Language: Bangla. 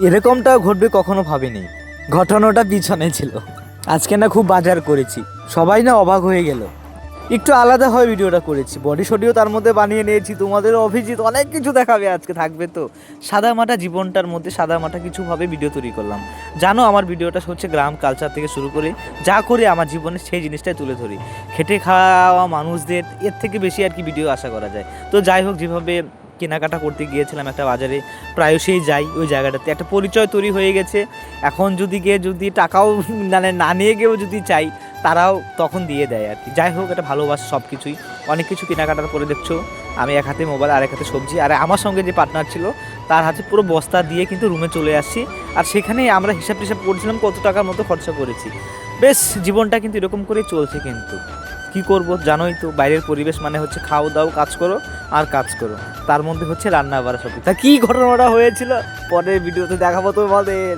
এরকমটাও ঘটবে কখনো ভাবিনি। ঘটনাটা পিছনে ছিল। আজকে না খুব বাজার করেছি, সবাই না অবাক হয়ে গেল। একটু আলাদা হয় ভিডিওটা করেছি, বডি শডিও তার মধ্যে বানিয়ে নিয়েছি। তোমাদের অভিজিৎ অনেক কিছু দেখাবে আজকে, থাকবে তো সাদামাটা জীবনটার মধ্যে সাদামাটা কিছুভাবে ভিডিও তৈরি করলাম। জানো আমার ভিডিওটা হচ্ছে গ্রাম কালচার থেকে শুরু করে যা করি আমার জীবনে সেই জিনিসটাই তুলে ধরি। খেটে খাওয়া মানুষদের এর থেকে বেশি আর কি ভিডিও আশা করা যায়। তো যাই হোক, যেভাবে কেনাকাটা করতে গিয়েছিলাম একটা বাজারে, প্রায়শই যাই ওই জায়গাটাতে, একটা পরিচয় তৈরি হয়ে গেছে। এখন যদি টাকাও মানে না নিয়ে গিয়েও যদি চাই, তারাও তখন দিয়ে দেয় আর কি। যাই হোক, এটা ভালোবাসা সব কিছুই। অনেক কিছু কেনাকাটার করে দেখছো, আমি এক হাতে মোবাইল আর এক হাতে সবজি, আর আমার সঙ্গে যে পার্টনার ছিল তার হাতে পুরো বস্তা দিয়ে কিন্তু রুমে চলে আসছি। আর সেখানে আমরা হিসাব টিসাব করছিলাম কত টাকার মতো খরচা করেছি। বেশ, জীবনটা কিন্তু এরকম করেই চলছে। কিন্তু কি করব, জানোই তো, বাইরের পরিবেশ মানে হচ্ছে খাও দাও কাজ করো আর কাজ করো, তার মধ্যে হচ্ছে রান্না বাড়া সব। তা কী ঘটনাটা হয়েছিল পরের ভিডিওতে দেখাবো তোমাদের।